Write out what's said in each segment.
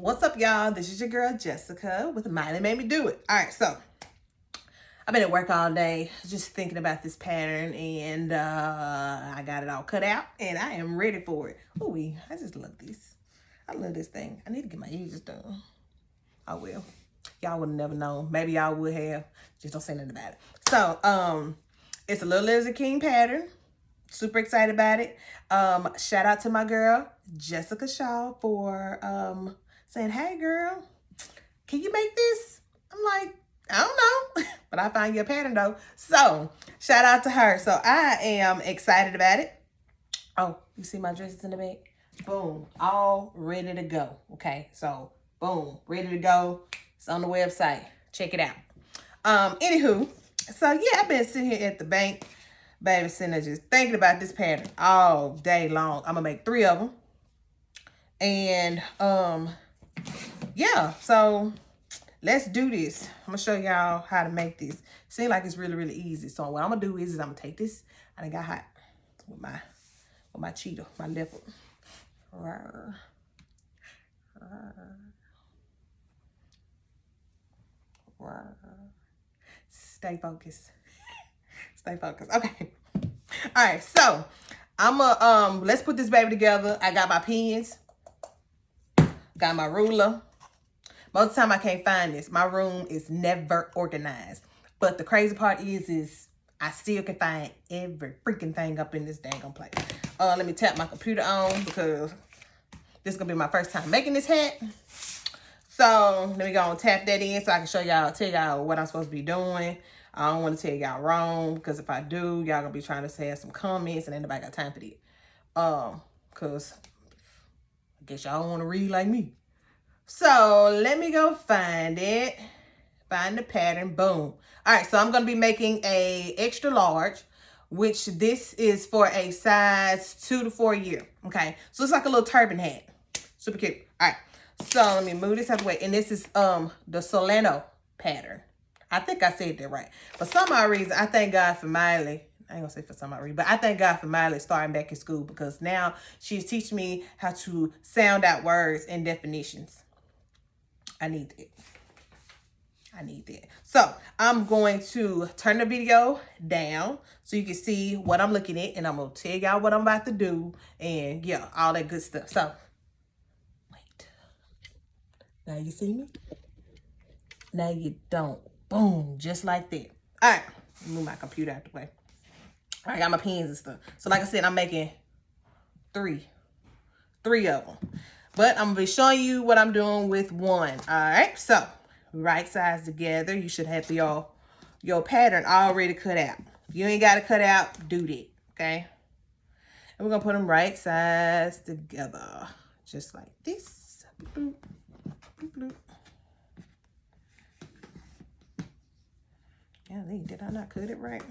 What's up, y'all? This is your girl Jessica with Mine That Made Me Do It. All right, so I've been at work all day just thinking about this pattern, and I got it all cut out and I am ready for it. Ooh, I just love this. I love this thing. I need to get my edges done. I will. Y'all would have never known. Maybe y'all would have. Just don't say nothing about it. So it's a Little Lizard King pattern. Super excited about it. Shout out to my girl Jessica Shaw for saying, hey girl, can you make this? I'm like, I don't know, but I find you a pattern though. So shout out to her. So I am excited about it. Oh, you see my dresses in the back? Boom, all ready to go. Okay, so boom, ready to go. It's on the website. Check it out. Anywho, so yeah, I've been sitting here at the bank, baby, sitting there just thinking about this pattern all day long. I'm gonna make 3 of them. And yeah, so let's do this. I'm gonna show y'all how to make this. Seems like it's really, really easy. So what I'm gonna do is I'm gonna take this. I done got hot with my cheetah, my leopard. Stay focused. Stay focused. Okay. All right. So let's put this baby together. I got my pens. Got my ruler. Most of the time I can't find this. My room is never organized. But the crazy part is I still can find every freaking thing up in this dang place. Let me tap my computer on because this is going to be my first time making this hat. So let me go and tap that in so I can show y'all, tell y'all what I'm supposed to be doing. I don't want to tell y'all wrong because if I do, y'all going to be trying to have some comments and ain't nobody got time for that. Because I guess y'all don't want to read like me. So let me go find it. Find the pattern. Boom. All right, so I'm going to be making a extra large, which this is for a size 2 to 4 year. Okay, so it's like a little turban hat. Super cute. All right, so let me move this out of the way. And this is the Solano pattern. I think I said that right. For some odd reason, I thank God for Miley. I ain't gonna say for some odd reason, but I thank God for Miley starting back in school because now she's teaching me how to sound out words and definitions. I need that. I need that. So I'm going to turn the video down so you can see what I'm looking at, and I'm gonna tell y'all what I'm about to do, and yeah, all that good stuff. So wait. Now you see me? Now you don't. Boom, just like that. All right, move my computer out the way. I got my pens and stuff. So like I said, I'm making three of them. But I'm going to be showing you what I'm doing with one. All right, so right sides together. You should have your pattern already cut out. If you ain't got it cut out, do that, okay? And we're going to put them right sides together, just like this. Bloop, bloop, bloop. Yeah, did I not cut it right?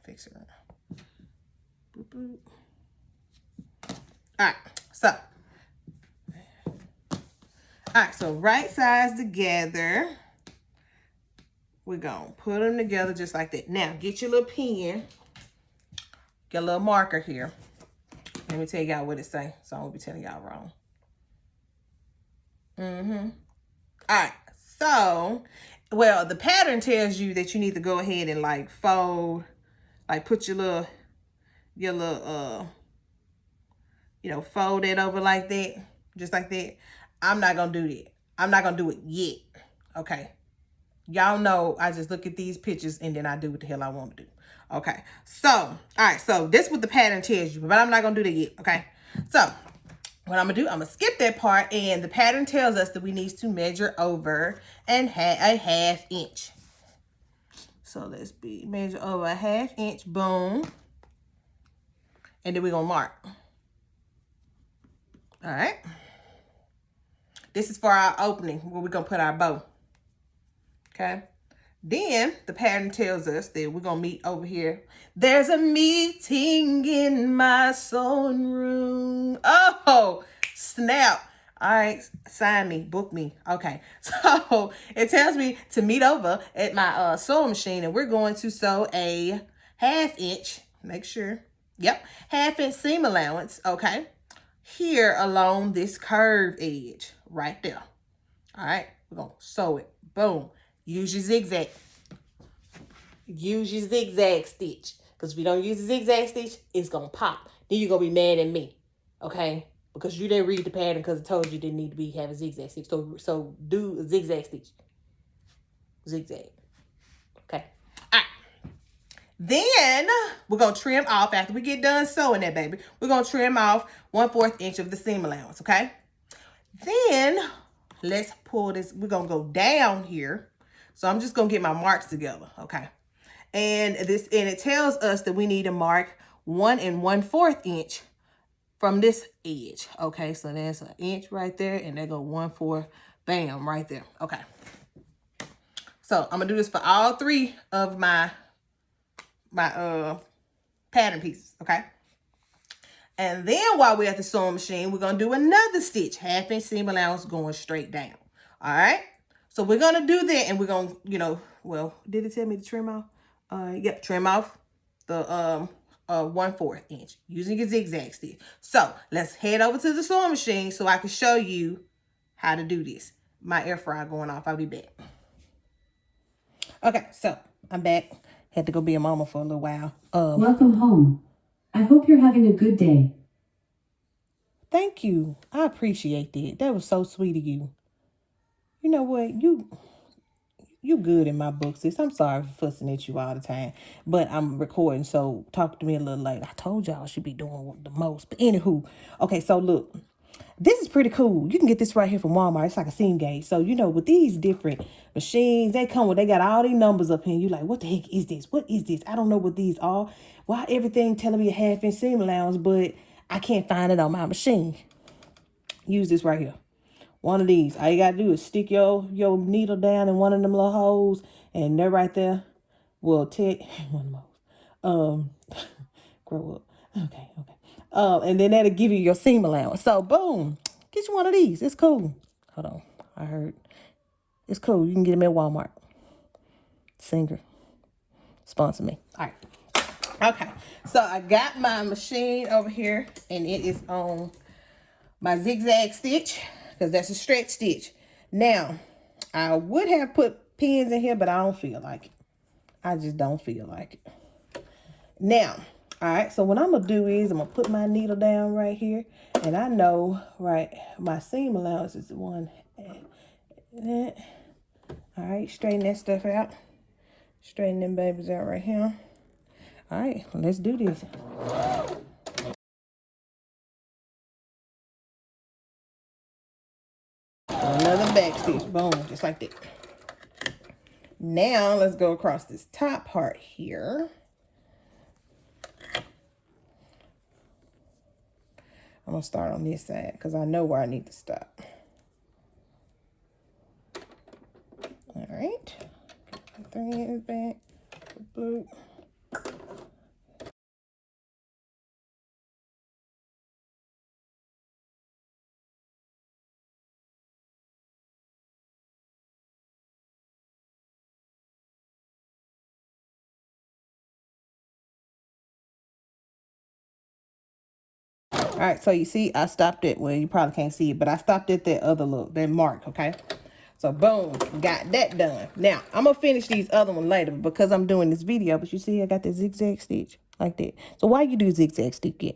Fix it up. Boop, boop. All right, so right sides together. We're going to put them together just like that. Now, get your little pen. Get a little marker here. Let me tell y'all what it say, so I won't be telling y'all wrong. All right, so, well, the pattern tells you that you need to go ahead and like fold, like put your little, fold it over like that, just like that. I'm not going to do that. I'm not going to do it yet, okay? Y'all know I just look at these pictures and then I do what the hell I want to do. Okay, so, all right, so this is what the pattern tells you, but I'm not going to do that yet, okay? So, what I'm going to do, I'm going to skip that part, and the pattern tells us that we need to measure over and a ½ inch. So, let's measure over a ½ inch, boom. And then we're going to mark. All right. This is for our opening where we're going to put our bow. Okay. Then the pattern tells us that we're going to meet over here. There's a meeting in my sewing room. Oh, snap. All right. Sign me. Book me. Okay. So it tells me to meet over at my sewing machine, and we're going to sew a ½ inch. Make sure. Yep. ½ inch seam allowance. Okay. here along this curved edge right there. All right, we're gonna sew it. Boom. Use your zigzag. Use your zigzag stitch. Because if you don't use the zigzag stitch, it's gonna pop. Then you're gonna be mad at me. Okay? Because you didn't read the pattern because it told you didn't need to be having zigzag stitch. So do a zigzag stitch. Zigzag. Okay. All right. Then we're gonna trim off after we get done sewing that baby. We're gonna trim off 1/4 inch of the seam allowance. Okay. Then let's pull this. We're gonna go down here. So I'm just gonna get my marks together. Okay. And it tells us that we need to mark 1 1/4 inch from this edge. Okay, so that's an inch right there, and there go 1/4, bam, right there. Okay. So I'm gonna do this for all 3 of my pattern pieces. Okay. And then while we're at the sewing machine, we're gonna do another stitch, 1/2 inch seam allowance going straight down. All right. So we're gonna do that, and we're gonna, well, did it tell me to trim off? Yep, trim off the 1/4 inch using a zigzag stitch. So let's head over to the sewing machine so I can show you how to do this. My air fryer going off. I'll be back. Okay, so I'm back. Had to go be a mama for a little while. Welcome home. I hope you're having a good day. Thank you. I appreciate that. That was so sweet of you. You know what? You good in my book, sis. I'm sorry for fussing at you all the time. But I'm recording, so talk to me a little later. I told y'all I should be doing the most. But anywho, okay, so look. This is pretty cool. You can get this right here from Walmart. It's like a seam gauge. So, with these different machines, they got all these numbers up here. You like, what the heck is this? What is this? I don't know what these are. Why everything telling me a 1/2 inch seam allowance, but I can't find it on my machine. Use this right here. One of these. All you got to do is stick your needle down in one of them little holes, and they're right there. Will take one of those. Grow up. Okay. And then that'll give you your seam allowance. So, boom. Get you one of these. It's cool. Hold on. I heard. It's cool. You can get them at Walmart. Singer. Sponsor me. All right. Okay. So, I got my machine over here, and it is on my zigzag stitch, because that's a stretch stitch. Now, I would have put pins in here, but I don't feel like it. I just don't feel like it. Now, all right, so what I'm going to do is I'm going to put my needle down right here. And I know, right, my seam allowance is the one. All right, straighten that stuff out. Straighten them babies out right here. All right, well, let's do this. Another back stitch, boom, just like that. Now, let's go across this top part here. I'm going to start on this side because I know where I need to stop. All right. Get the thread back. Blue. All right, so you see, I stopped it. Well, you probably can't see it, but I stopped at that mark, okay? So, boom, got that done. Now, I'm going to finish these other ones later because I'm doing this video. But you see, I got the zigzag stitch like that. So, why you do zigzag stitch?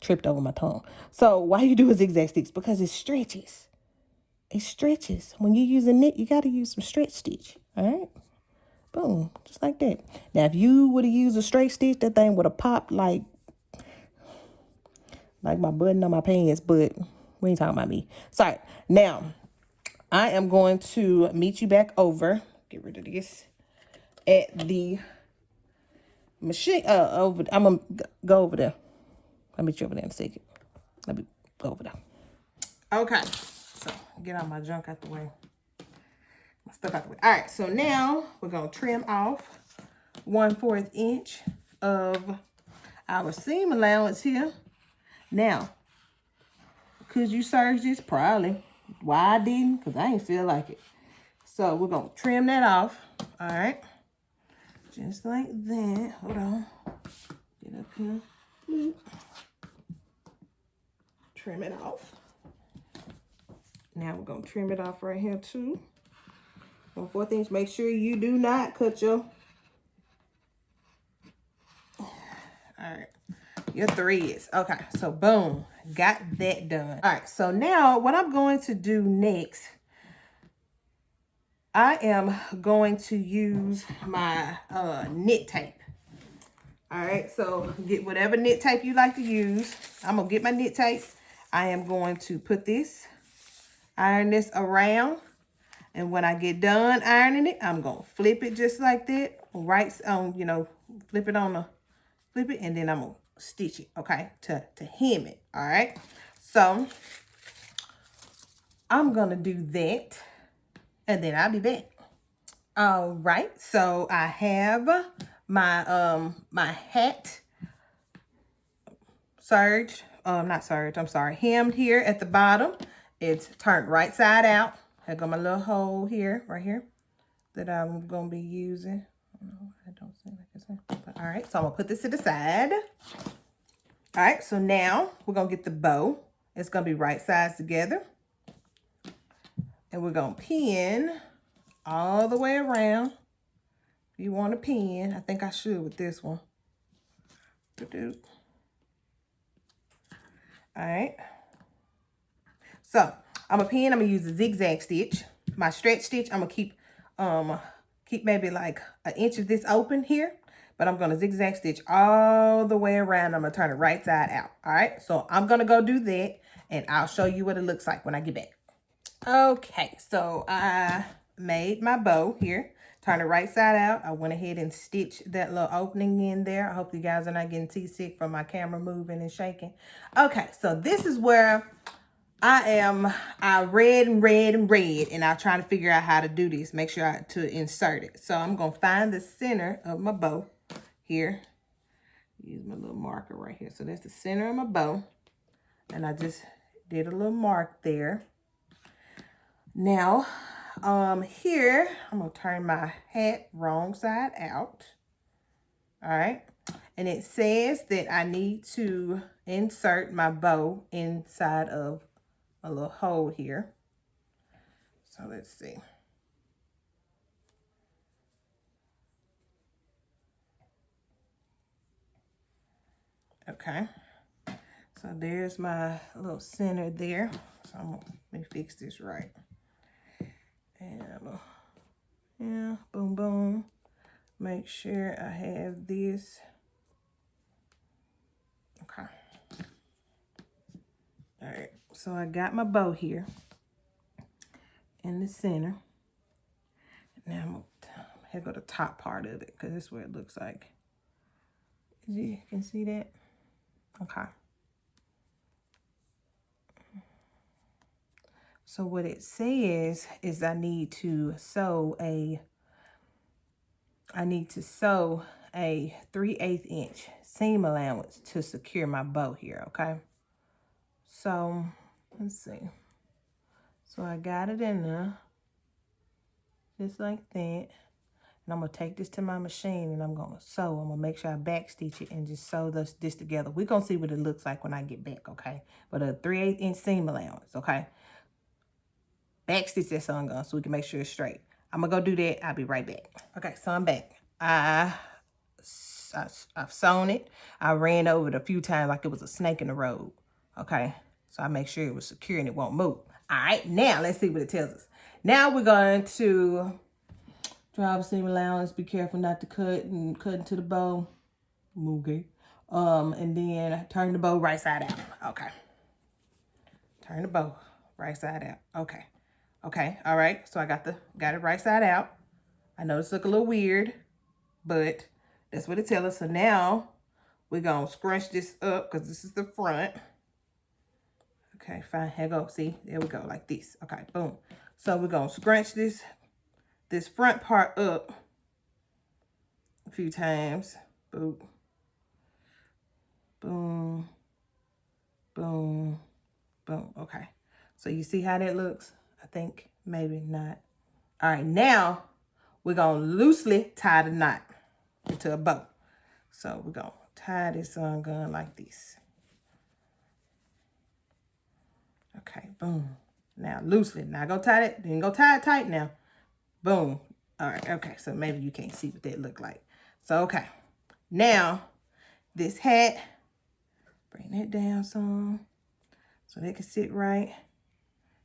Tripped over my tongue. So, why you do a zigzag stitch? Because it stretches. It stretches. When you use a knit, you got to use some stretch stitch, all right? Boom, just like that. Now, if you would have used a straight stitch, that thing would have popped like my button on my pants, but we ain't talking about me. Sorry. Now, I am going to meet you back over. Get rid of this. At the machine. I'm going to go over there. I'll meet you over there in a second. Let me go over there. Okay. So, get all my junk out the way. My stuff out the way. All right. So, now we're going to trim off 1/4 inch of our seam allowance here. Now, could you search this? Probably. Why I didn't? Because I didn't feel like it. So we're going to trim that off. All right. Just like that. Hold on. Get up here. Boop. Trim it off. Now we're gonna trim it off right here too. 1/4 inch. Make sure you do not cut your your threads. Okay, so boom, got that done. All right, so now what I'm going to do next, I am going to use my knit tape. All right, so get whatever knit tape you like to use. I'm gonna get my knit tape. I am going to put this, iron this around, and when I get done ironing it, I'm gonna flip it just like that. Right on, you know, flip it, and then I'm gonna stitch it, okay, to hem it. All right, so I'm gonna do that, and then I'll be back. All right, so I have my my hat serge, not serge, I'm sorry, hemmed here at the bottom. It's turned right side out. I got my little hole here, right here, that I'm gonna be using. I don't see like it's but all right, so I'm gonna put this to the side. All right, so now we're gonna get the bow. It's gonna be right sides together, and we're gonna pin all the way around. If you want to pin, I think I should with this one. All right. So I'm gonna pin. I'm gonna use a zigzag stitch. My stretch stitch, I'm gonna keep maybe like 1 inch of this open here, but I'm gonna zigzag stitch all the way around. I'm gonna turn it right side out. All right. So I'm gonna go do that, and I'll show you what it looks like when I get back. Okay, so I made my bow here. Turn it right side out. I went ahead and stitched that little opening in there. I hope you guys are not getting seasick from my camera moving and shaking. Okay, so this is where I read, and I'm trying to figure out how to do this. Make sure to insert it. So I'm going to find the center of my bow here. Use my little marker right here. So that's the center of my bow. And I just did a little mark there. Now, here, I'm going to turn my hat wrong side out. All right. And it says that I need to insert my bow inside of a little hole here. So let's see. Okay. So there's my little center there. So let me fix this right. And yeah, boom, boom. Make sure I have this. Okay. All right. So I got my bow here in the center. Now I'm gonna go to the top part of it because this is where it looks like. You can see that? Okay. So what it says is I need to sew a 3/8 inch seam allowance to secure my bow here, okay? So let's see. So I got it in there, just like that. And I'm gonna take this to my machine and I'm gonna sew. I'm gonna make sure I back stitch it and just sew this together. We're gonna see what it looks like when I get back, okay? But a 3/8 inch seam allowance, okay? Back stitch that on so we can make sure it's straight. I'm gonna go do that. I'll be right back. Okay, so I'm back. I've sewn it. I ran over it a few times like it was a snake in the road. Okay, so I make sure it was secure and it won't move. All right, now let's see what it tells us. Now we're going to drive seam allowance. Be careful not to cut into the bow. Okay. And then turn the bow right side out. Okay. Turn the bow right side out. Okay. Okay, all right, so I got it right side out. I know this look a little weird, but that's what it tells us. So now we're gonna scrunch this up because this is the front. Okay, fine, here we go, see, there we go, like this. Okay, boom. So we're gonna scrunch this front part up a few times. Boom, boom, boom, boom, okay. So you see how that looks? I think maybe not. All right, now we're going to loosely tie the knot into a bow. So we're going to tie this gun like this. Okay, boom. Now loosely. Now go tie it. Then go tie it tight now. Boom. All right, okay. So maybe you can't see what that look like. So, okay. Now, this hat, bring that down some so they can sit right.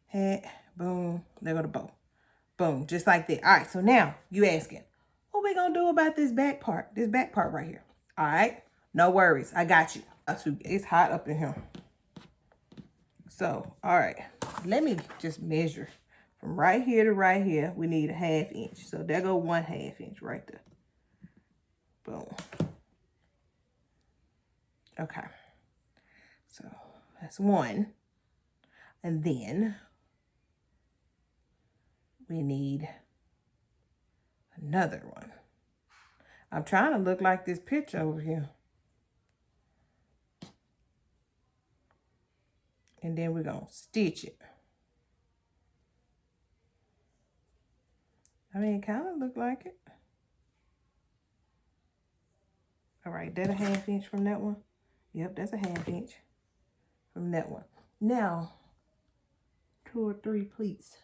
Hat, boom. There go the bow. Boom, just like that. All right, so now you asking, what we gonna do about this back part? This back part right here. All right, no worries. I got you. It's hot up in here. So, all right, let me just measure from right here to right here. We need a 1/2 inch. So there go 1/2 inch right there. Boom. Okay. So that's one. And then we need another one. I'm trying to look like this picture over here. And then we're going to stitch it. I mean, it kind of look like it. All right, that a 1/2 inch from that one? Yep, that's a 1/2 inch from that one. Now, 2 or 3 pleats.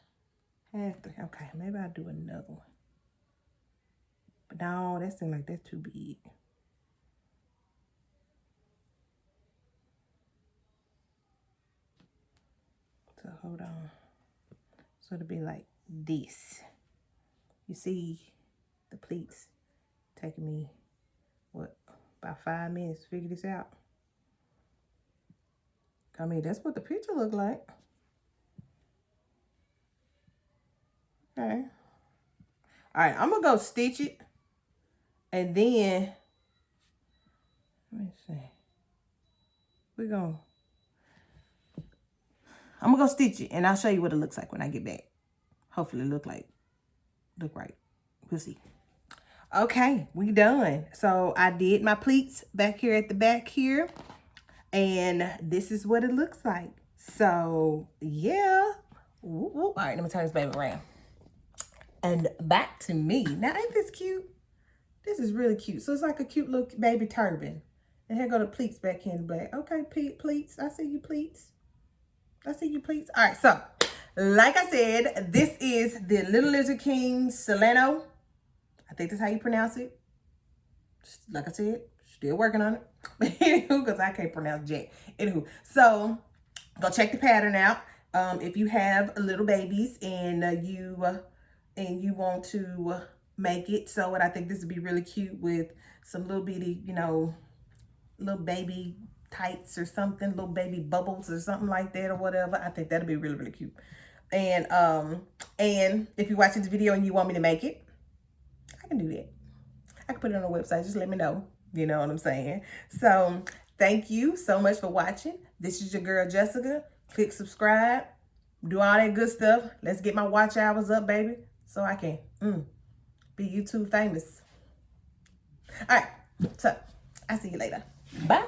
Okay, maybe I'll do another one. But no, that seems like that's too big. So hold on. So it'll be like this. You see the pleats taking me, what, about 5 minutes to figure this out. I mean, that's what the picture looked like. Okay. All right, I'm gonna go stitch it. And then, let me see. I'm gonna go stitch it and I'll show you what it looks like when I get back. Hopefully it look right. We'll see. Okay, we done. So I did my pleats back here at the back here. And this is what it looks like. So yeah. All right, let me turn this baby around. And back to me. Now, ain't this cute? This is really cute. So it's like a cute little baby turban. And here go the pleats back here in the black. Okay, pleats. I see you, pleats. I see you, pleats. All right, so like I said, this is the Little Lizard King Solano. I think that's how you pronounce it. Like I said, still working on it. Anywho, because I can't pronounce jack. Anywho, so go check the pattern out. If you have little babies and you want to make it, so I think this would be really cute with some little bitty, little baby tights or something, little baby bubbles or something like that or whatever. I think that'll be really, really cute. And if you're watching this video and you want me to make it, I can do that. I can put it on the website. Just let me know. You know what I'm saying? So thank you so much for watching. This is your girl, Jessica. Click subscribe. Do all that good stuff. Let's get my watch hours up, baby, so I can be YouTube famous. All right. So I'll see you later. Bye.